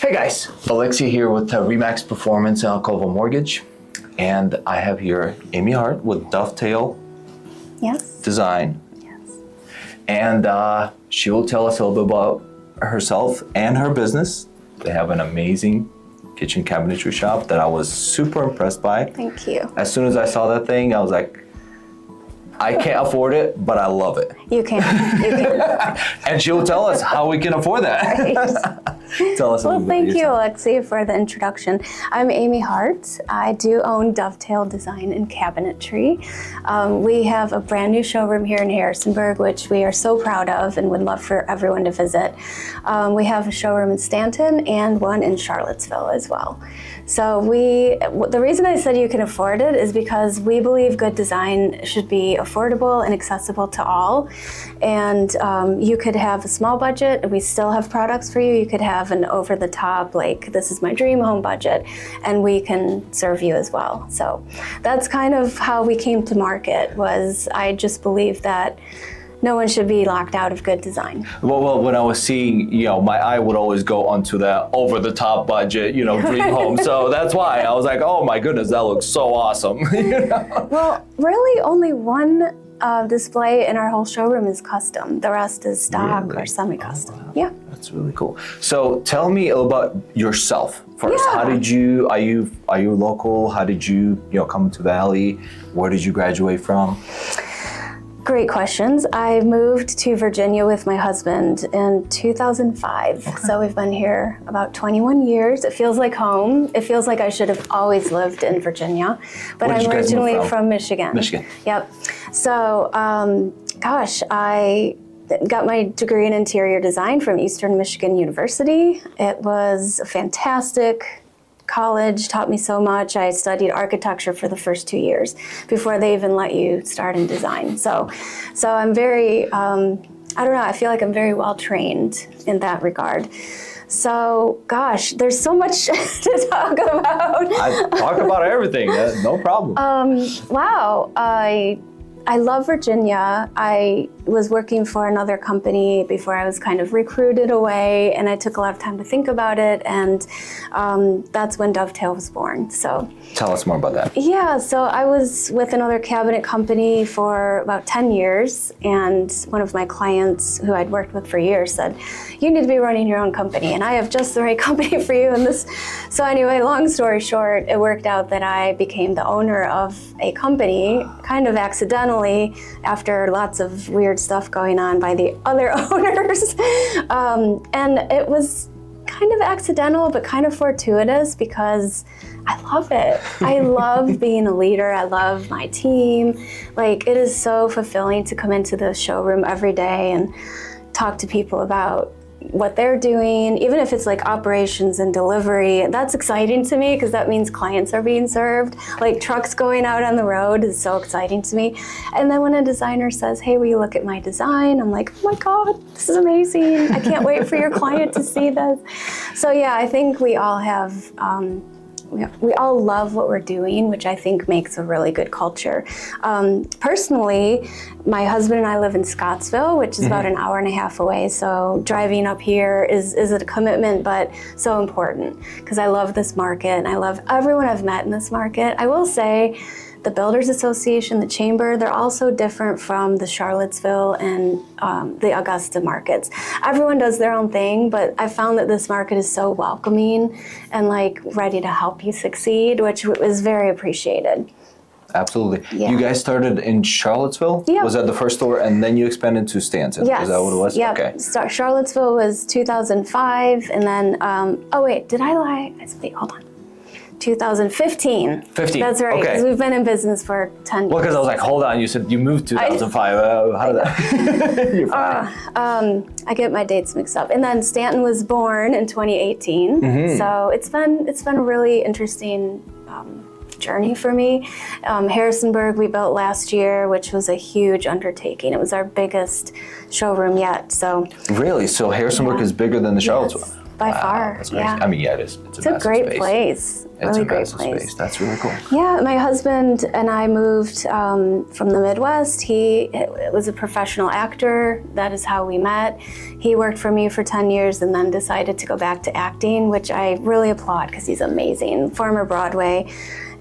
Hey guys, Alexi here with Remax Performance and Alcova Mortgage, and I have here Amy Hart with Dovetail Design. Yes. And she will tell us a little bit about herself and her business. They have an amazing kitchen cabinetry shop that I was super impressed by. Thank you. As soon as I saw that thing, I was like, I can't afford it, but I love it. You can. You can. And she'll tell us how we can afford that. Right. Tell us a little bit. Thank you, Alexi, for the introduction. I'm Amy Hart. I do own Dovetail Design and Cabinetry. We have a brand new showroom here in Harrisonburg, which we are so proud of and would love for everyone to visit. We have a showroom in Stanton and one in Charlottesville as well. So the reason I said you can afford it is because we believe good design should be affordable and accessible to all. And you could have a small budget and we still have products for you. You could have an over-the-top, like this is my dream home budget, and we can serve you as well. So that's kind of how we came to market. Was I just believe that no one should be locked out of good design. Well, when I was seeing, my eye would always go onto that over-the-top budget, dream home. So that's why I was like, oh my goodness, that looks so awesome. Well, really only one display in our whole showroom is custom. The rest is stock or semi-custom. Oh, wow. Yeah. That's really cool. So tell me a little about yourself first. Yeah. How did you, are you local? How did you, come to Valley? Where did you graduate from? Great questions. I moved to Virginia with my husband in 2005. Okay. So we've been here about 21 years. It feels like home. It feels like I should have always lived in Virginia. But I'm originally from Michigan. Michigan. Yep. So, I got my degree in interior design from Eastern Michigan University. It was a fantastic college, taught me so much. I studied architecture for the first 2 years before they even let you start in design. So I'm very, I feel like I'm very well trained in that regard. So, there's so much to talk about. I talk about everything, no problem. Wow, I love Virginia. I was working for another company before I was kind of recruited away, and I took a lot of time to think about it, and that's when Dovetail was born. So tell us more about that. Yeah, so I was with another cabinet company for about 10 years, and one of my clients who I'd worked with for years said, you need to be running your own company, and I have just the right company for you. So anyway, long story short, it worked out that I became the owner of a company, kind of accidentally, after lots of weird stuff going on by the other owners. And it was kind of accidental, but kind of fortuitous because I love it. I love being a leader. I love my team. Like, it is so fulfilling to come into the showroom every day and talk to people about what they're doing, even if it's like operations and delivery. That's exciting to me because that means clients are being served. Like, trucks going out on the road is so exciting to me. And then when a designer says, hey, will you look at my design? I'm like, oh my God, this is amazing. I can't wait for your client to see this. So yeah, I think we all have, we all love what we're doing, which I think makes a really good culture. Personally, my husband and I live in Scottsville, which is about an hour and a half away. So driving up here is a commitment, but so important because I love this market and I love everyone I've met in this market. I will say, the Builders Association, the Chamber, they're also different from the Charlottesville and the Augusta markets. Everyone does their own thing, but I found that this market is so welcoming and like ready to help you succeed, which was very appreciated. Absolutely. Yeah. You guys started in Charlottesville? Yeah. Was that the first store, and then you expanded to Stanton? Yes. Is that what it was? Yeah. Okay. Charlottesville was 2005, and then, oh wait, did I lie? Wait, hold on. 2015. 15. That's right, because Okay. we've been in business for 10 years. Well, because I was like, hold on, you said you moved 2005. How did that? You're fine. I get my dates mixed up. And then Stanton was born in 2018. So it's been a really interesting journey for me. Harrisonburg we built last year, which was a huge undertaking. It was our biggest showroom yet. So really? So Harrisonburg is bigger than the Charlottesville? Yes. by far. That's crazy. Yeah. I mean, yeah, it is. It's a great space. place. It's really a great massive place. space. That's really cool. Yeah, my husband and I moved from the Midwest. He was a professional actor. That is how we met. He worked for me for 10 years and then decided to go back to acting, which I really applaud because he's amazing. Former Broadway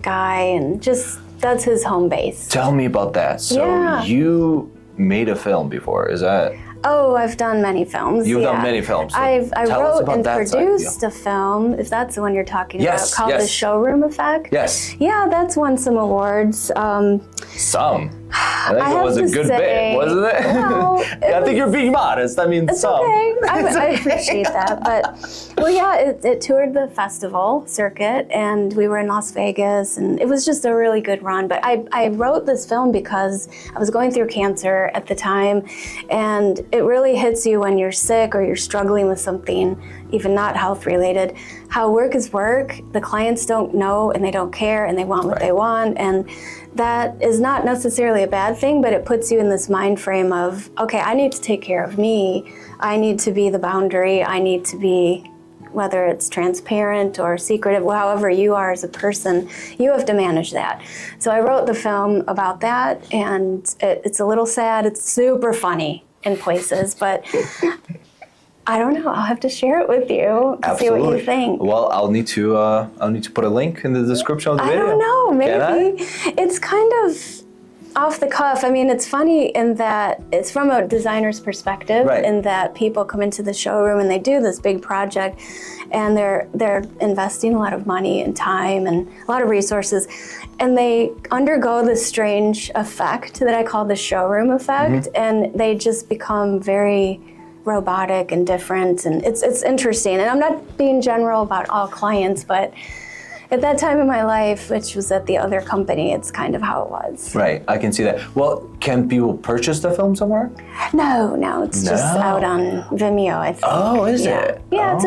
guy, and just that's his home base. Tell me about that. So you made a film before, is that? Oh, I've done many films. You've done many films. So I tell us wrote about and that produced a film, if that's the one you're talking about, called The Showroom Effect. Yes. Yeah, that's won some awards. Some. I think it was a good say, bit, wasn't it? Well, I think you're being modest. I mean, it's some. okay. I appreciate that. But, well, yeah, it toured the festival circuit, and we were in Las Vegas, and it was just a really good run. But I wrote this film because I was going through cancer at the time, and it really hits you when you're sick or you're struggling with something, even not health related, how work is work. The clients don't know, and they don't care, and they want what they want, and that is not necessarily a bad thing, but it puts you in this mind frame of, okay, I need to take care of me. I need to be the boundary. I need to be, whether it's transparent or secretive, however you are as a person, you have to manage that. So I wrote the film about that, and it's a little sad. It's super funny in places, but I don't know. I'll have to share it with you to see what you think. Well, I'll need to put a link in the description of the video. I don't know. Maybe Can I? it's kind of off the cuff. I mean, it's funny in that it's from a designer's perspective, in that people come into the showroom and they do this big project, and they're investing a lot of money and time and a lot of resources, and they undergo this strange effect that I call the showroom effect, and they just become very robotic and different, and it's interesting. And I'm not being general about all clients, but at that time in my life, which was at the other company, it's kind of how it was. Right, I can see that. Well, can people purchase the film somewhere? No, it's just out on Vimeo, I think. Oh, is it? Yeah, it's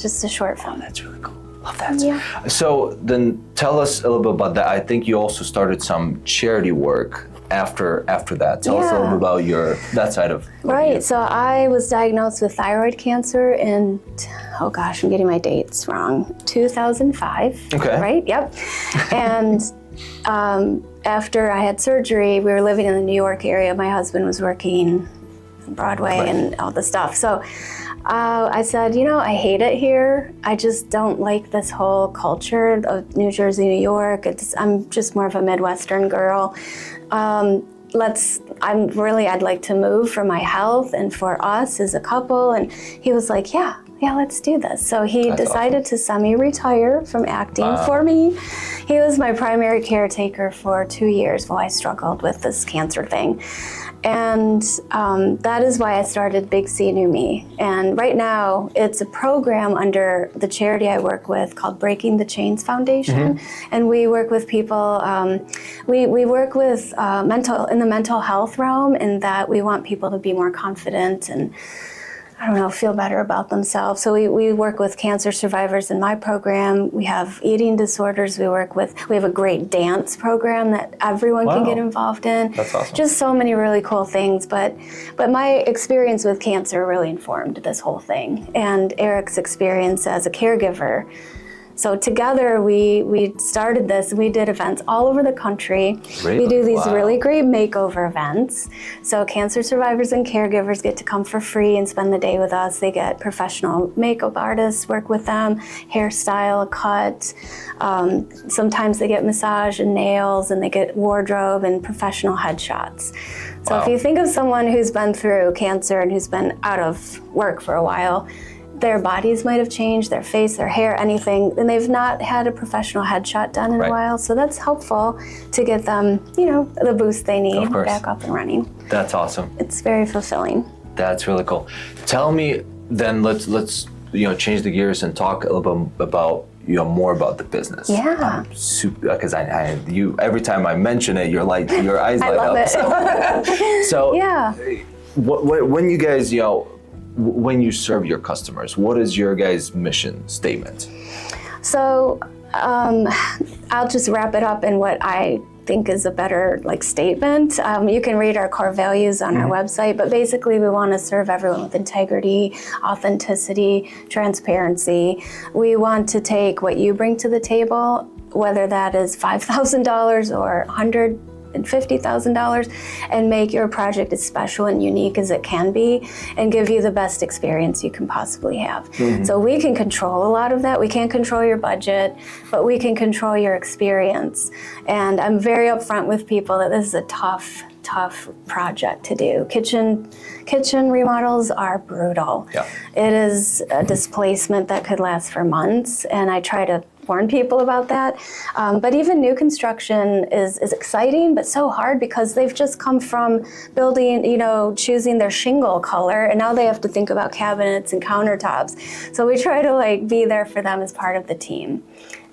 just a short film. Oh, that's really cool. Love that. Yeah. So then tell us a little bit about that. I think you also started some charity work after that. Tell us a little bit about that side of Right, so I was diagnosed with thyroid cancer in, oh gosh, I'm getting my dates wrong, 2005. Okay. Right, yep. And after I had surgery, we were living in the New York area. My husband was working on Broadway and all the stuff. So I said, I hate it here. I just don't like this whole culture of New Jersey, New York. I'm just more of a Midwestern girl. I'd like to move for my health and for us as a couple. And he was like, yeah, let's do this. So he decided to semi-retire from acting for me. He was my primary caretaker for 2 years while I struggled with this cancer thing. And that is why I started Big C New Me. And right now, it's a program under the charity I work with called Breaking the Chains Foundation. And we work with people, we work with in the mental health realm, in that we want people to be more confident and, feel better about themselves. So we work with cancer survivors in my program. We have eating disorders we have a great dance program that everyone can get involved in. That's awesome. Just so many really cool things. But my experience with cancer really informed this whole thing, and Eric's experience as a caregiver. So together we started this. We did events all over the country. Really? We do these really great makeover events. So cancer survivors and caregivers get to come for free and spend the day with us. They get professional makeup artists, work with them, hairstyle, cut. Sometimes they get massage and nails, and they get wardrobe and professional headshots. So if you think of someone who's been through cancer and who's been out of work for a while, their bodies might have changed, their face, their hair, anything, and they've not had a professional headshot done in a while. So that's helpful to get them, the boost they need back up and running. That's awesome. It's very fulfilling. That's really cool. Tell me then, let's change the gears and talk a little bit about more about the business. Yeah. Super, because you every time I mention it, your eyes light love up. It. So yeah. When you guys when you serve your customers, what is your guys' mission statement? So I'll just wrap it up in what I think is a better like statement. You can read our core values on our website, but basically we want to serve everyone with integrity, authenticity, transparency. We want to take what you bring to the table, whether that is $5,000 or $150,000, and make your project as special and unique as it can be and give you the best experience you can possibly have. So we can control a lot of that. We can't control your budget, but we can control your experience. And I'm very upfront with people that this is a tough project to do. Kitchen remodels are brutal. Yeah. It is a displacement that could last for months, and I try to warn people about that. But even new construction is exciting, but so hard because they've just come from building, choosing their shingle color, and now they have to think about cabinets and countertops. So we try to like be there for them as part of the team.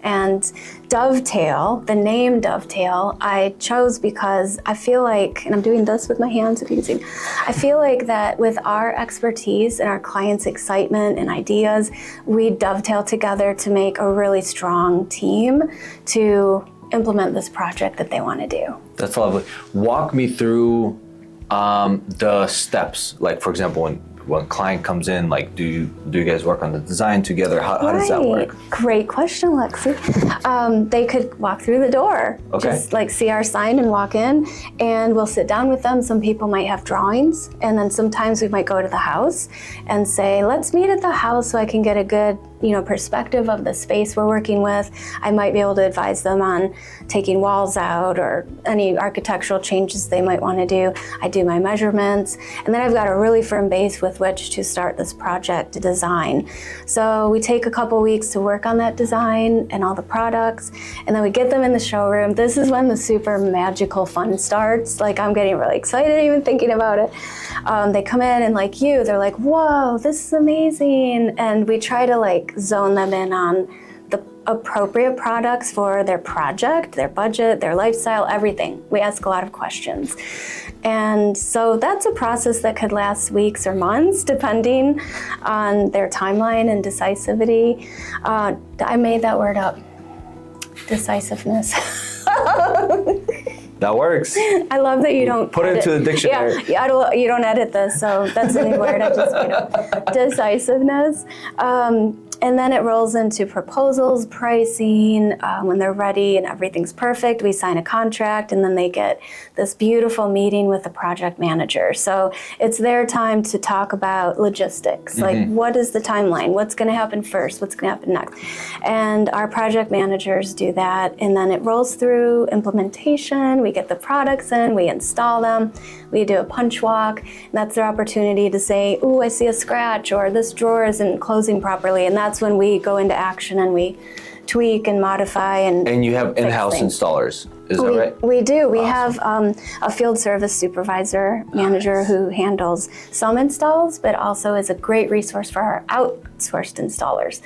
And Dovetail, the name Dovetail, I chose because I feel like, and I'm doing this with my hands if you can see, I feel like that with our expertise and our clients' excitement and ideas, we dovetail together to make a really strong team to implement this project that they want to do. That's lovely. Walk me through the steps. Like, for example, when a client comes in, like, do you guys work on the design together? How does that work? Great question, Lexi. They could walk through the door, just like see our sign and walk in, and we'll sit down with them. Some people might have drawings, and then sometimes we might go to the house and say, let's meet at the house so I can get a good perspective of the space we're working with. I might be able to advise them on taking walls out or any architectural changes they might want to do. I do my measurements, and then I've got a really firm base with which to start this project design. So we take a couple weeks to work on that design and all the products, and then we get them in the showroom. This is when the super magical fun starts. Like, I'm getting really excited even thinking about it. They come in and like they're like, whoa, this is amazing. And we try to like zone them in on the appropriate products for their project, their budget, their lifestyle, everything. We ask a lot of questions. And so that's a process that could last weeks or months, depending on their timeline and decisivity. I made that word up, decisiveness. That works. I love that you don't put it into the dictionary. Yeah, you don't edit this, so that's a new word I just made up. Decisiveness. And then it rolls into proposals, pricing. When they're ready and everything's perfect, we sign a contract, and then they get this beautiful meeting with the project manager. So it's their time to talk about logistics, like what is the timeline? What's going to happen first? What's going to happen next? And our project managers do that, and then it rolls through implementation. We get the products in, we install them, we do a punch walk, and that's their opportunity to say, ooh, I see a scratch, or this drawer isn't closing properly, and that's when we go into action and we tweak and modify and you have in-house installers, is that right? We do. We have a field service supervisor, manager who handles some installs, but also is a great resource for our outsourced installers.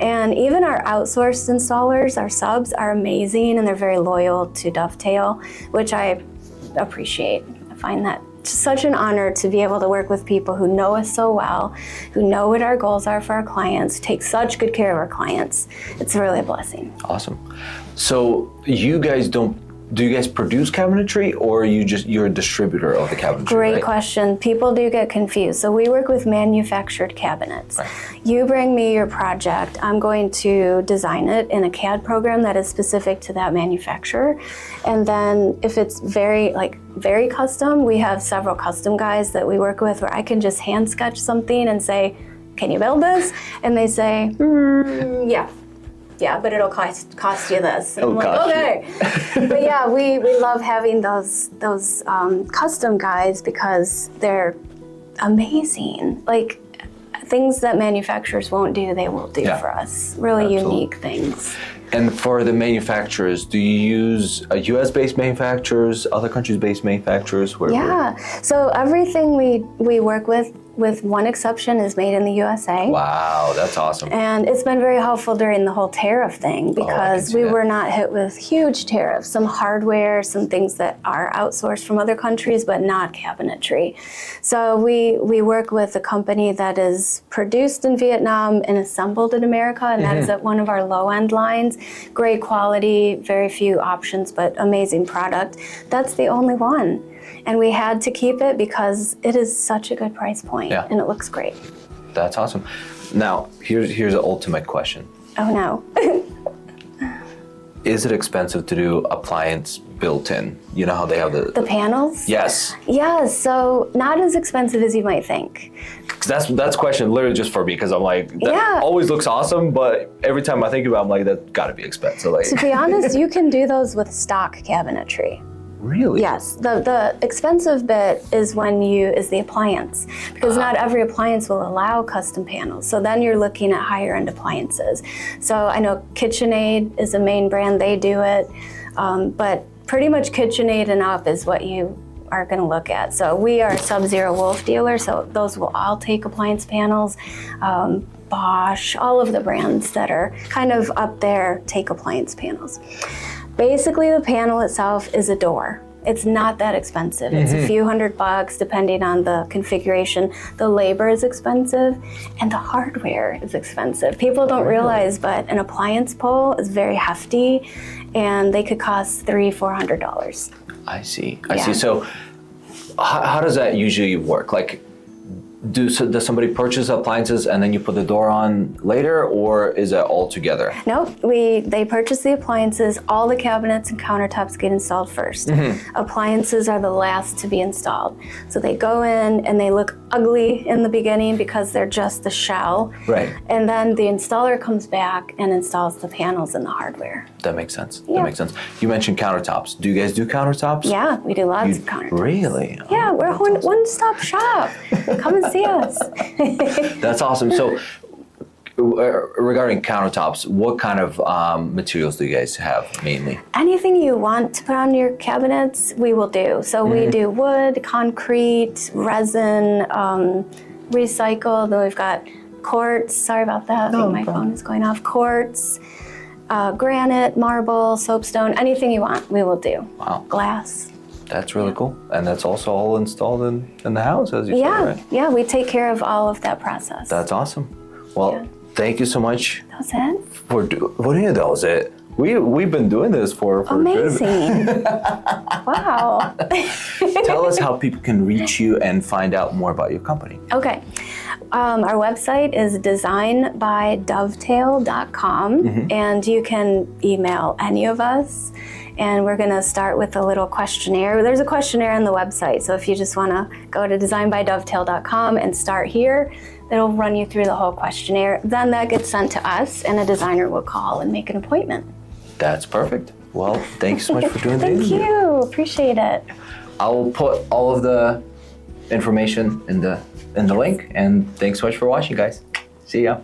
And even our outsourced installers, our subs, are amazing, and they're very loyal to Dovetail, which I appreciate. I find that such an honor to be able to work with people who know us so well, who know what our goals are for our clients, take such good care of our clients. It's really a blessing. Awesome. So do you guys produce cabinetry, or you're a distributor of the cabinetry? Great question. People do get confused. So we work with manufactured cabinets. Right. You bring me your project, I'm going to design it in a CAD program that is specific to that manufacturer. And then if it's very custom, we have several custom guys that we work with where I can just hand sketch something and say, can you build this? And they say, yeah, but it'll cost you this. And I'm like, okay. But yeah, we love having those custom guys because they're amazing. Like, things that manufacturers won't do, they will do for us. Really unique things. And for the manufacturers, do you use US-based manufacturers, other countries-based manufacturers? So everything we work with with one exception, is made in the USA. Wow, that's awesome. And it's been very helpful during the whole tariff thing because we were not hit with huge tariffs. Some hardware, some things that are outsourced from other countries, but not cabinetry. So we work with a company that is produced in Vietnam and assembled in America, and that is at one of our low-end lines. Great quality, very few options, but amazing product. That's the only one. And we had to keep it because it is such a good price point, and it looks great. That's awesome. Now, here's the ultimate question. Oh no. Is it expensive to do appliance built-in? You know how they have the panels? Yes. Yes, so not as expensive as you might think. That's a question literally just for me because I'm like, that always looks awesome, but every time I think about it, I'm like, that's gotta be expensive. Like, to be honest, you can do those with stock cabinetry. Really? Yes. The expensive bit is is the appliance, because not every appliance will allow custom panels. So then you're looking at higher end appliances. So I know KitchenAid is a main brand, they do it, but pretty much KitchenAid and up is what you are going to look at. So we are a Sub-Zero Wolf dealer, so those will all take appliance panels. Bosch, all of the brands that are kind of up there take appliance panels. Basically, the panel itself is a door. It's not that expensive. It's a few $100 depending on the configuration. The labor is expensive and the hardware is expensive. People don't realize, but an appliance pole is very hefty and they could cost $300-400. I see. I see. So how does that usually work? Like, does somebody purchase appliances and then you put the door on later, or is it all together? Nope, they purchase the appliances, all the cabinets and countertops get installed first. Appliances are the last to be installed. So they go in and they look ugly in the beginning because they're just the shell. Right. And then the installer comes back and installs the panels and the hardware. That makes sense. Yeah. That makes sense. You mentioned countertops. Do you guys do countertops? Yeah, we do lots of countertops. Really? Yeah, we're a one-stop shop. Come and see us. That's awesome. So regarding countertops, what kind of materials do you guys have mainly? Anything you want to put on your cabinets, we will do. So we do wood, concrete, resin, recycled. Then we've got quartz. Sorry about that. I think my phone is going off. Quartz, granite, marble, soapstone, anything you want, we will do. Wow. Glass. That's really cool. And that's also all installed in the house, as you said, right? Yeah, we take care of all of that process. That's awesome. Well, thank you so much. That was it? What do you know? That was it. We've been doing this for amazing. Wow. Tell us how people can reach you and find out more about your company. Okay. Our website is designbydovetail.com, and you can email any of us. And we're going to start with a little questionnaire. There's a questionnaire on the website, so if you just want to go to designbydovetail.com and start here, it'll run you through the whole questionnaire. Then that gets sent to us, and a designer will call and make an appointment. That's perfect. Well, thanks so much for doing the interview. Thank you. Appreciate it. I will put all of the information in the link, and thanks so much for watching, guys. See ya.